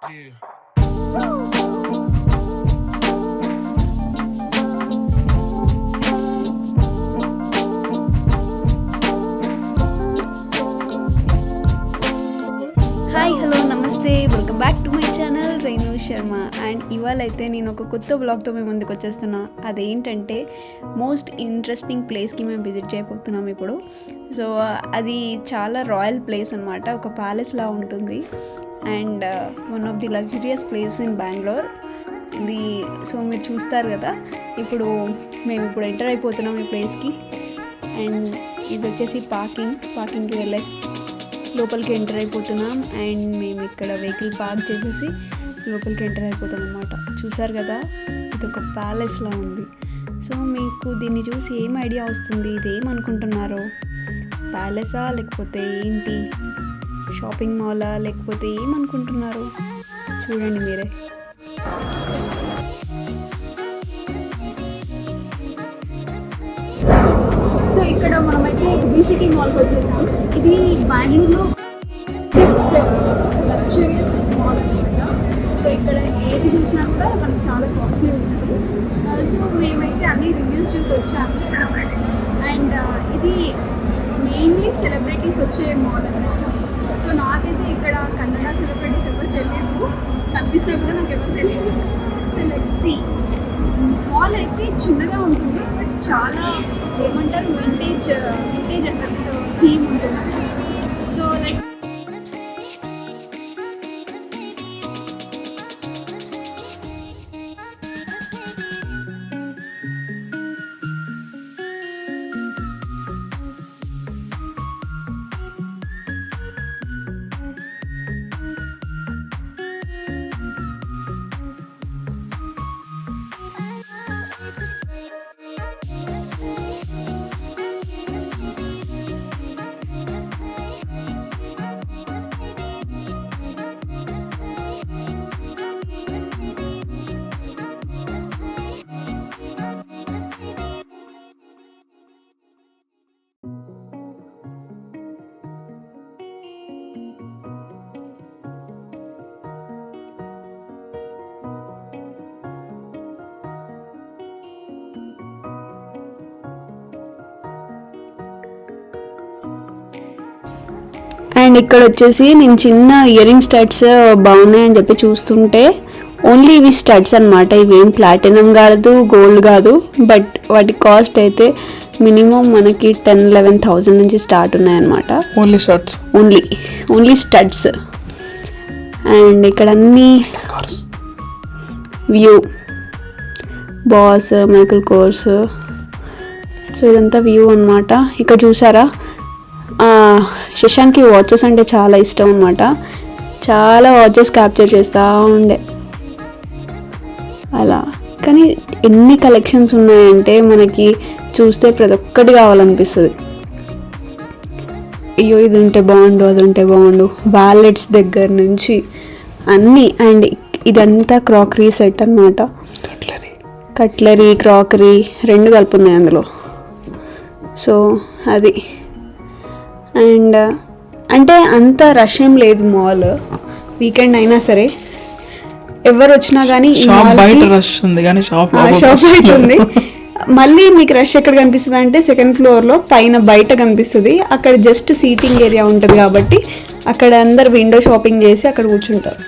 Hi hello నమస్తే, welcome back to my channel Renu Sharma. And ఇవాళ అయితే నేను ఒక కొత్త బ్లాగ్తో మేము ముందుకు వచ్చేస్తున్నా. అదేంటంటే మోస్ట్ ఇంట్రెస్టింగ్ ప్లేస్కి మేము విజిట్ చేయబోతున్నాం ఇప్పుడు. సో అది చాలా రాయల్ ప్లేస్ అనమాట, ఒక ప్యాలెస్లా ఉంటుంది. And one of the luxurious place in Bengaluru ఇది. సో మీరు చూస్తారు కదా, మేము ఇప్పుడు ఎంటర్ అయిపోతున్నాం ఈ ప్లేస్కి. అండ్ ఇది వచ్చేసి పార్కింగ్కి వెళ్ళేసి లోపలికి ఎంటర్ అయిపోతున్నాం. అండ్ మేము ఇక్కడ వెహికల్ పార్క్ చేసేసి లోపలికి ఎంటర్ అయిపోతాం అనమాట. చూసారు కదా, ఇది ఒక ప్యాలెస్లా ఉంది. సో మీకు దీన్ని చూసి ఏం ఐడియా వస్తుంది? ఇదేమనుకుంటున్నారు? ప్యాలెసా లేకపోతే ఏంటి, షాపింగ్ మాలా లేకపోతే ఏమనుకుంటున్నారు? చూడండి మీరే. సో ఇక్కడ మనమైతే బీసీటీ మాల్కి వచ్చేసాం. ఇది బెంగళూరులో లగ్జరియస్ మాల్ అనమాట. సో ఇక్కడ ఏది చూసినా కూడా మనకు చాలా కాస్ట్లీ ఉంటుంది. సో మేమైతే అన్ని రివ్యూస్ చూసి వచ్చాము. అండ్ ఇది మెయిన్లీ సెలబ్రిటీస్ వచ్చే మాల్ అనమాట. సో నాకైతే ఇక్కడ కన్నడ సెలబ్రిటీస్ ఎవరు తెలియదు, కనిపిస్తున్నా కూడా నాకు ఎవరు తెలియదు. So let's see. మాల్ అయితే చిన్నగా ఉంటుంది, బట్ చాలా ఏమంటారు వింటేజ్ అన్నట్టు థీమ్ ఉంటుంది. సో లైక్ అండ్ ఇక్కడ వచ్చేసి నేను చిన్న ఇయర్ రింగ్ స్టడ్స్ బాగున్నాయని చెప్పి చూస్తుంటే ఓన్లీ ఇవి స్టడ్స్ అనమాట. ఇవేం ప్లాటినం కాదు, గోల్డ్ కాదు. బట్ వాటి కాస్ట్ అయితే మినిమం మనకి 10,000-11,000 నుంచి స్టార్ట్ ఉన్నాయన్నమాట. Only studs. అండ్ ఇక్కడ అన్ని view, boss, Michael course. So ఇదంతా వ్యూ అనమాట. ఇక్కడ చూసారా, శశాంక్కి వాచెస్ అంటే చాలా ఇష్టం అనమాట. చాలా వాచెస్ క్యాప్చర్ చేస్తూ ఉండే అలా. కానీ ఎన్ని కలెక్షన్స్ ఉన్నాయంటే మనకి చూస్తే ప్రతి ఒక్కటి కావాలనిపిస్తుంది. అయ్యో ఇది ఉంటే బాగుండు, అది ఉంటే బాగుండు, వ్యాలెట్స్ దగ్గర నుంచి అన్నీ. అండ్ ఇదంతా క్రాకరీ సెట్ అనమాట. కట్లరీ, క్రాకరీ రెండు కలిపి ఉన్నాయి అందులో. సో అది. అండ్ అంటే అంత రష్ ఏం లేదు మాల్. వీకెండ్ అయినా సరే ఎవరు వచ్చినా కానీ షాప్ బయట ఉంది. మళ్ళీ మీకు రష్ ఎక్కడ కనిపిస్తుంది అంటే సెకండ్ ఫ్లోర్లో పైన బయట కనిపిస్తుంది. అక్కడ జస్ట్ సీటింగ్ ఏరియా ఉంటుంది కాబట్టి అక్కడ అందరు విండో షాపింగ్ చేసి అక్కడ కూర్చుంటారు.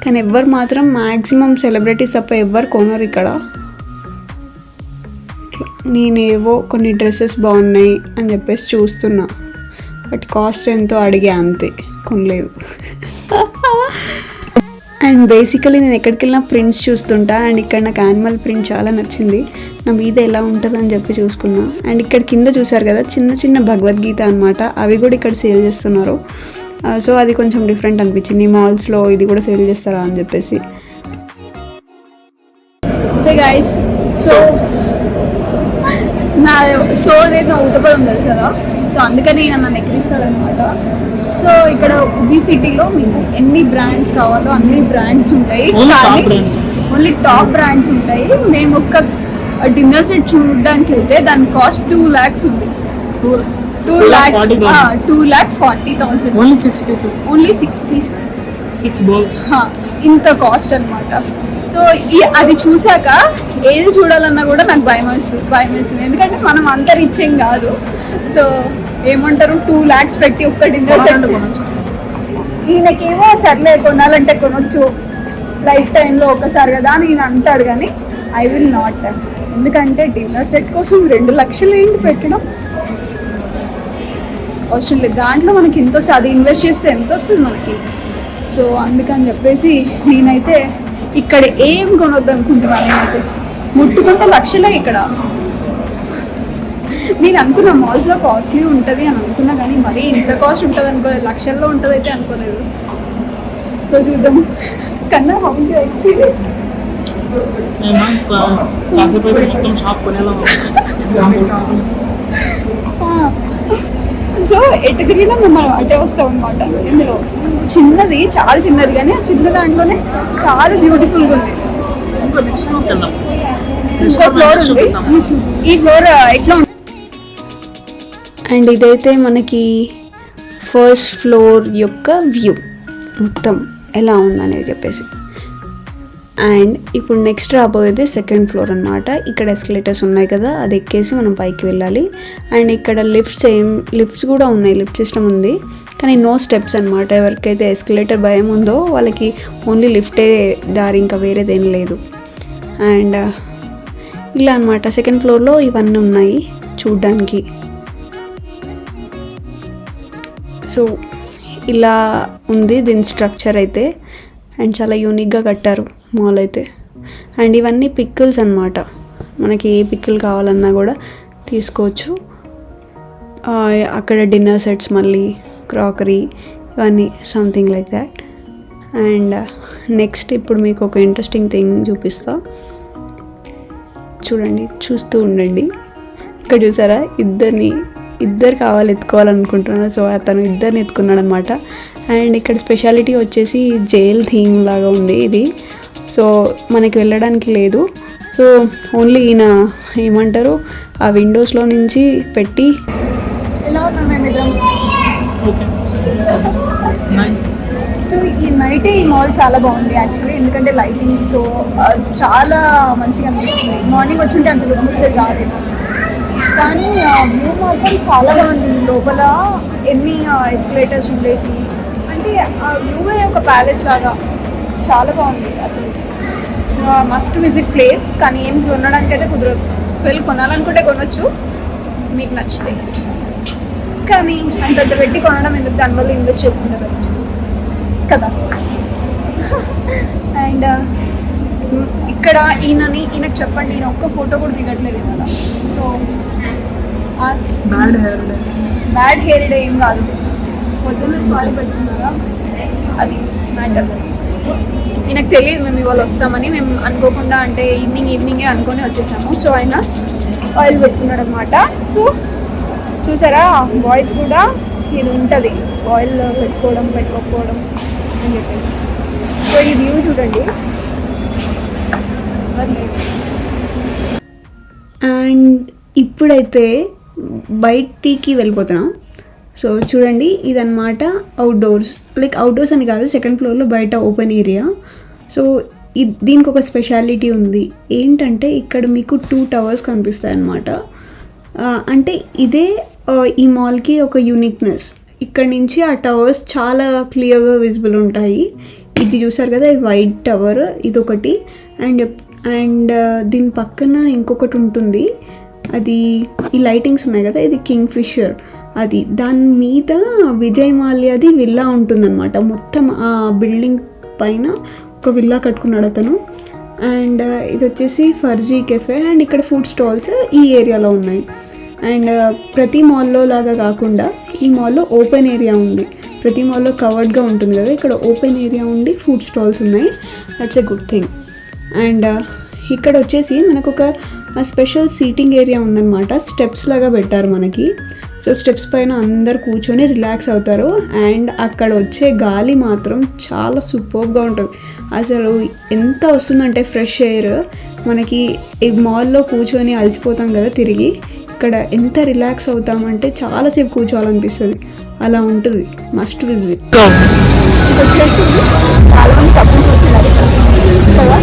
కానీ ఎవ్వరు మాత్రం మ్యాక్సిమం సెలబ్రిటీస్ తప్ప ఎవ్వరు కొనరు ఇక్కడ. నేనేవో కొన్ని డ్రెస్సెస్ బాగున్నాయి అని చెప్పేసి చూస్తున్నా, బట్ కాస్ట్ ఎంతో అడిగా, అంతే, కొనలేదు. అండ్ బేసికలీ నేను ఎక్కడికి వెళ్ళినా ప్రింట్స్ చూస్తుంటా. అండ్ ఇక్కడ నాకు యానిమల్ ప్రింట్ చాలా నచ్చింది. నా మీద ఎలా ఉంటుంది అని చెప్పి చూసుకున్నా. అండ్ ఇక్కడ కింద చూసారు కదా, చిన్న చిన్న భగవద్గీత అనమాట. అవి కూడా ఇక్కడ సేల్ చేస్తున్నారు. సో అది కొంచెం డిఫరెంట్ అనిపించింది. మాల్స్లో ఇది కూడా సేల్ చేస్తారా అని చెప్పేసి. హే గైస్, సో అదేదో ఊతపదం తెలుసు కదా, సో అందుకని నన్ను ఎక్కిరిస్తాడు అనమాట. సో ఇక్కడ ఉబీ సిటీలో మీకు ఎన్ని బ్రాండ్స్ కావాలో అన్ని బ్రాండ్స్ ఉంటాయి, ఓన్లీ టాప్ బ్రాండ్స్ ఉంటాయి. మేము ఒక డిన్నర్ సెట్ చూడడానికి వెళ్తే దాని కాస్ట్ 2 lakhs ఉంది. 2,40,000. Only 6 pieces. 6 balls. ఇంత కాస్ట్ అనమాట. సో అది చూసాక ఏది చూడాలన్నా కూడా నాకు భయం వేస్తుంది. ఎందుకంటే మనం అంత రిచ్ ఏం కాదు. సో ఏమంటారు 2 lakhs పెట్టి ఒక్క డిన్నర్ సెట్. ఈయనకేమో సర్లే కొనాలంటే కొనొచ్చు లైఫ్ టైంలో ఒకసారి కదా అని ఈయన అంటాడు, కానీ ఐ విల్ నాట్. ఎందుకంటే డిన్నర్ సెట్ కోసం 2 లక్షలు ఏంటి పెట్టడం అవసరం లేదు. దాంట్లో మనకి ఎంత వస్తుంది, అది ఇన్వెస్ట్ చేస్తే ఎంత వస్తుంది మనకి. సో అందుకని చెప్పేసి నేనైతే ఇక్కడ ఏం కొనొద్దు అనుకుంటున్నాను. నేనైతే ముట్టుకుంటే లక్షలే ఇక్కడ. నేను అనుకున్నా మాల్స్లో కాస్ట్లీ ఉంటుంది అని అనుకున్నా, కానీ మరీ ఇంత కాస్ట్ ఉంటుంది అనుకోలేదు, లక్షల్లో ఉంటుంది అయితే అనుకోలేదు. సో చూద్దాం. కన్నా హౌ ఇస్ యువర్ ఎక్స్పీరియన్స్? మొత్తం షాప్ కొనేలా. సో ఎటు తిరిగినా మనం అటే వస్తాం అనమాట. ఇందులో చిన్నది, చాలా చిన్నది, కానీ ఆ చిన్న దాంట్లోనే చాలా బ్యూటిఫుల్గా ఉంది. ఇంకో ఫ్లోర్ ఉంది. ఈ ఫ్లోర్ ఎట్లా ఉంది? అండ్ ఇదైతే మనకి ఫస్ట్ ఫ్లోర్ యొక్క వ్యూ మొత్తం ఎలా ఉందనేది చెప్పేసి. అండ్ ఇప్పుడు నెక్స్ట్ రాబోయేది సెకండ్ ఫ్లోర్ అనమాట. ఇక్కడ ఎస్కలేటర్స్ ఉన్నాయి కదా, అది ఎక్కేసి మనం పైకి వెళ్ళాలి. అండ్ ఇక్కడ లిఫ్ట్స్ కూడా ఉన్నాయి, లిఫ్ట్ సిస్టమ్ ఉంది, కానీ నో స్టెప్స్ అనమాట. ఎవరికైతే ఎస్కలేటర్ భయం ఉందో వాళ్ళకి ఓన్లీ లిఫ్టే దారి, ఇంకా వేరేదేం లేదు. అండ్ ఇలా అనమాట సెకండ్ ఫ్లోర్లో ఇవన్నీ ఉన్నాయి చూడ్డానికి. సో ఇలా ఉంది దీని స్ట్రక్చర్ అయితే. అండ్ చాలా యూనిక్గా కట్టారు మాల్ అయితే. అండ్ ఇవన్నీ పిక్కుల్స్ అనమాట. మనకి ఏ పిక్కులు కావాలన్నా కూడా తీసుకోవచ్చు. అక్కడ డిన్నర్ సెట్స్, మళ్ళీ క్రాకరీ, ఇవన్నీ something like that. And next ఇప్పుడు మీకు ఒక ఇంట్రెస్టింగ్ థింగ్ చూపిస్తా, చూడండి, చూస్తూ ఉండండి. ఇక్కడ చూసారా, ఇద్దరు ఎత్తుకోవాలనుకుంటున్నారు. సో అతను ఇద్దరిని ఎత్తుకున్నాడు అనమాట. అండ్ ఇక్కడ స్పెషాలిటీ వచ్చేసి జైల్ థీమ్ లాగా ఉంది ఇది. సో మనకి వెళ్ళడానికి లేదు. సో ఓన్లీ ఈయన ఏమంటారు ఆ విండోస్లో నుంచి పెట్టి. ఎలా ఉన్నాం మేమిద్దరం? సో ఈ నైట్ ఈ మాల్ చాలా బాగుంది యాక్చువల్లీ, ఎందుకంటే లైటింగ్స్తో చాలా మంచిగా అనిపిస్తుంది. మార్నింగ్ వచ్చి ఉంటే అంత దూరం వచ్చేది కాదేమో, కానీ వ్యూ మాత్రం చాలా బాగుంది. లోపల ఎన్ని ఎస్కలేటర్స్ ఉండేసి, అంటే ఆ వ్యూవే ఒక ప్యాలెస్ లాగా చాలా బాగుంది అసలు. Must visit place. కానీ ఏం కొనడానికి అయితే కుదరదు. వెళ్ళి కొనాలనుకుంటే కొనొచ్చు మీకు నచ్చితే, కానీ అంతంత పెట్టి కొనడం ఎందుకు, దానివల్ల ఇన్వెస్ట్ చేసుకుంటే బెస్ట్ కదా. అండ్ ఇక్కడ ఈయనకు చెప్పండి, ఈయన ఒక్క ఫోటో కూడా దిగట్లేదు కదా. సో బ్యాడ్ హెయిర్ డే ఏం కాదు, పొద్దున్న సారీ పెట్టుకున్నారా, అది మ్యాటర్. ఈయనకు తెలియదు మేము ఇవాళ వస్తామని. మేము అనుకోకుండా, అంటే ఈవినింగే అనుకొని వచ్చేసాము. సో ఆయన ఆయిల్ పెట్టుకున్నాడు అనమాట. సో చూసారా, బాయ్స్ కూడా ఇది ఉంటుంది, ఆయిల్ పెట్టుకోకపోవడం అని చెప్పేసి. సో ఈ వ్యూ చూడండి. అండ్ ఇప్పుడైతే బయటికి వెళ్ళిపోతున్నాం. సో చూడండి, ఇదన్నమాట అవుట్డోర్స్. లైక్ అవుట్డోర్స్ అని కాదు, సెకండ్ ఫ్లోర్లో బయట ఓపెన్ ఏరియా. సో దీనికి ఒక స్పెషాలిటీ ఉంది. ఏంటంటే ఇక్కడ మీకు 2 towers కనిపిస్తాయి అన్నమాట. అంటే ఇదే ఈ మాల్కి ఒక యూనిక్నెస్. ఇక్కడ నుంచి ఆ టవర్స్ చాలా క్లియర్గా విజిబుల్ ఉంటాయి. ఇది చూసారు కదా, ఈ వైట్ టవర్ ఇదొకటి. అండ్ దీని పక్కన ఇంకొకటి ఉంటుంది, అది ఈ లైటింగ్స్ ఉన్నాయి కదా, ఇది కింగ్ ఫిషర్. అది దాని మీద విజయ్ మాల్యాది విల్లా ఉంటుందన్నమాట. మొత్తం ఆ బిల్డింగ్ పైన ఒక విల్లా కట్టుకున్నాడు అతను. అండ్ ఇది వచ్చేసి ఫర్జీ కెఫే. అండ్ ఇక్కడ ఫుడ్ స్టాల్స్ ఈ ఏరియాలో ఉన్నాయి. అండ్ ప్రతి మాల్లో లాగా కాకుండా ఈ మాల్లో ఓపెన్ ఏరియా ఉంది. ప్రతి మాల్లో కవర్డ్గా ఉంటుంది కదా, ఇక్కడ ఓపెన్ ఏరియా ఉండి ఫుడ్ స్టాల్స్ ఉన్నాయి. That's a good thing. And ఇక్కడ వచ్చేసి మనకు ఒక స్పెషల్ సీటింగ్ ఏరియా ఉందన్నమాట. స్టెప్స్ లాగా పెట్టారు మనకి. సో స్టెప్స్ పైన అందరు కూర్చొని రిలాక్స్ అవుతారు. అండ్ అక్కడ వచ్చే గాలి మాత్రం చాలా సూపర్గా ఉంటుంది. అసలు ఎంత వస్తుందంటే ఫ్రెష్ ఎయిర్. మనకి ఈ మాల్లో కూర్చొని అలసిపోతాం కదా తిరిగి, ఇక్కడ ఎంత రిలాక్స్ అవుతామంటే చాలాసేపు కూర్చోవాలనిపిస్తుంది, అలా ఉంటుంది. Must visit. ఇది వచ్చేసి చాలా మంది కపుల్స్ వచ్చినారు కదా.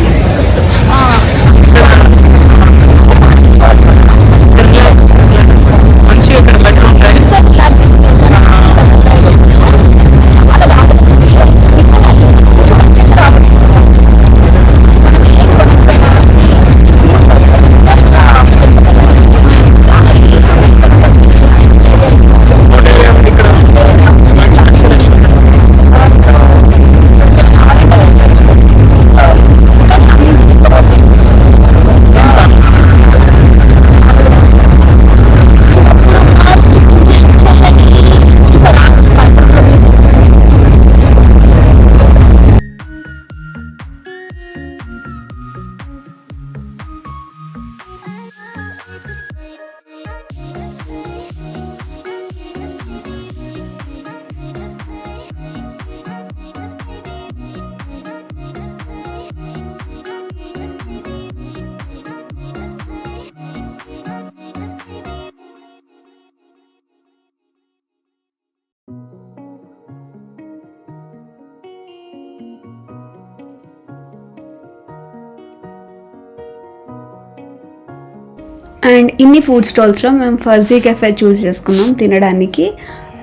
అండ్ ఇన్ని ఫుడ్ స్టాల్స్లో మేము ఫర్జీ కెఫే చూస్ చేసుకున్నాం తినడానికి.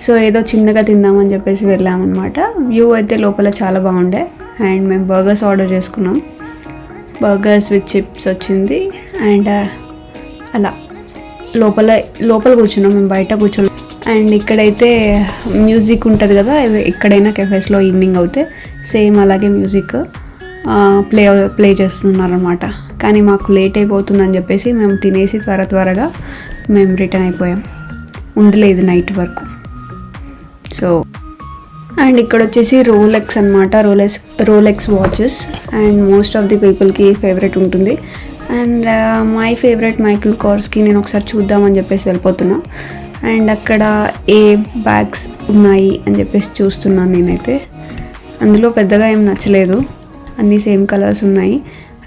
సో ఏదో చిన్నగా తిందామని చెప్పేసి వెళ్ళామన్నమాట. వ్యూ అయితే లోపల చాలా బాగుండే. అండ్ మేము బర్గర్స్ ఆర్డర్ చేసుకున్నాం. బర్గర్స్ విత్ చిప్స్ వచ్చింది. అండ్ అలా లోపల కూర్చున్నాం, మేము బయట కూర్చోలేం. అండ్ ఇక్కడైతే మ్యూజిక్ ఉంటుంది కదా, ఎక్కడైనా కెఫేస్లో ఈవినింగ్ అవుతే సేమ్ అలాగే మ్యూజిక్ ప్లే చేస్తున్నారనమాట. కానీ మాకు లేట్ అయిపోతుందని చెప్పేసి మేము తినేసి త్వరగా మేము రిటర్న్ అయిపోయాం, ఉండలేదు నైట్ వరకు. సో అండ్ ఇక్కడ వచ్చేసి రోలెక్స్ అనమాట, Rolex watches. And most of the పీపుల్కి ఫేవరెట్ ఉంటుంది. అండ్ మై ఫేవరెట్ మైకిల్ కార్స్కి నేను ఒకసారి చూద్దామని చెప్పేసి వెళ్ళిపోతున్నా. అండ్ అక్కడ ఏ బ్యాగ్స్ ఉన్నాయి అని చెప్పేసి చూస్తున్నాను నేనైతే. అందులో పెద్దగా ఏం నచ్చలేదు, అన్నీ సేమ్ కలర్స్ ఉన్నాయి.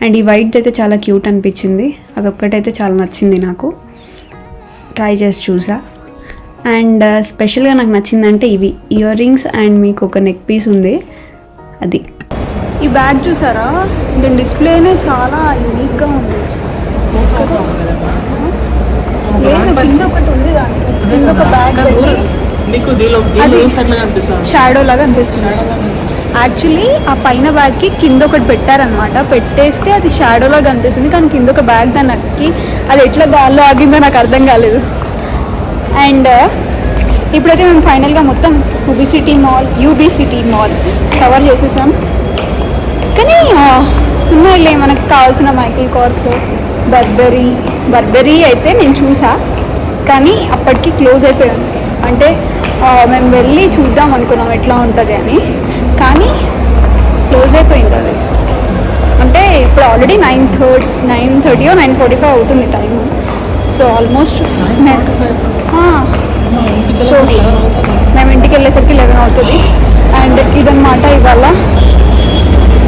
అండ్ ఈ వైట్ అయితే చాలా క్యూట్ అనిపించింది, అదొక్కటైతే చాలా నచ్చింది నాకు, ట్రై చేసి చూసా. అండ్ స్పెషల్గా నాకు నచ్చిందంటే ఇవి ఇయర్ రింగ్స్ అండ్ మీకు ఒక నెక్ పీస్ ఉంది అది. ఈ బ్యాగ్ చూసారా, దీని డిస్ప్లేనే చాలా యూనిక్గా ఉంది. కింద ఒకటి ఉంది, దానికి కింద ఒక బ్యాగ్ షాడో లాగా అనిపిస్తుంది. యాక్చువల్లీ ఆ పైన బ్యాగ్కి కింద ఒకటి పెట్టారనమాట, పెట్టేస్తే అది షాడోలా కనిపిస్తుంది. కానీ కింద ఒక బ్యాగ్ దానికి అది ఎట్లా గాల్లో ఆగిందో నాకు అర్థం కాలేదు. అండ్ ఇప్పుడైతే మేము ఫైనల్గా మొత్తం యూబీ సిటీ మాల్ కవర్ చేసేసాం. కానీ ఉన్నాయిలే మనకు కావాల్సిన మైకిల్ కార్స్, బర్బెరీ అయితే నేను చూసా, కానీ అప్పటికి క్లోజ్ అయిపోయాను. అంటే మేము వెళ్ళి చూద్దాం అనుకున్నాం ఎట్లా ఉంటుంది అని, కానీ క్లోజ్ అయిపోయింది అది. అంటే ఇప్పుడు ఆల్రెడీ 9:30 or 9:45 అవుతుంది టైము. సో ఆల్మోస్ట్ సో మేము ఇంటికి వెళ్ళేసరికి 11 అవుతుంది. అండ్ ఇదన్నమాట ఇవాళ.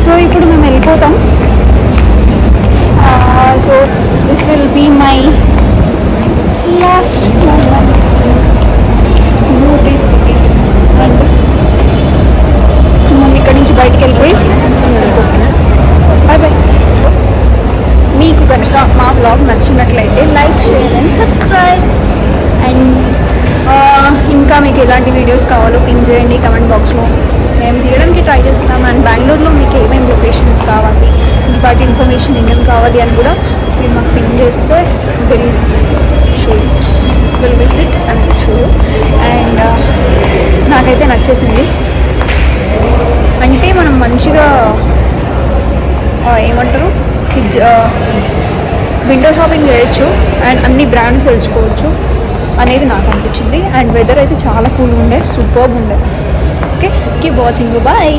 సో ఇప్పుడు మేము వెళ్ళిపోతాం. So this will be my last beauty city. And మనం ఇక్కడి నుంచి బయటికి వెళ్ళిపోయి బాయ్ బాయ్. మీకు కనుక మా వ్లాగ్ నచ్చినట్లయితే like, share and subscribe. And ఇంకా మీకు ఎలాంటి వీడియోస్ కావాలో పిన్ చేయండి కమెంట్ బాక్స్లో, మేము తీయడానికి ట్రై చేస్తాం. అండ్ బెంగళూరులో మీకు ఏమేమి లొకేషన్స్ కావాలి, వాటి ఇన్ఫర్మేషన్ ఏమేమి కావాలి అని కూడా మీరు మాకు పిన్ చేస్తే will visit and show. And నాకైతే నచ్చేసింది. అంటే మనం మంచిగా ఏమంటారు విండో షాపింగ్ చేయొచ్చు అండ్ అన్ని బ్రాండ్స్ తెలుసుకోవచ్చు అనేది నాకు అనిపించింది. అండ్ వెదర్ అయితే చాలా కూల్ ఉండే, సూపర్బ్ ఉండే. Okay, keep watching, bye.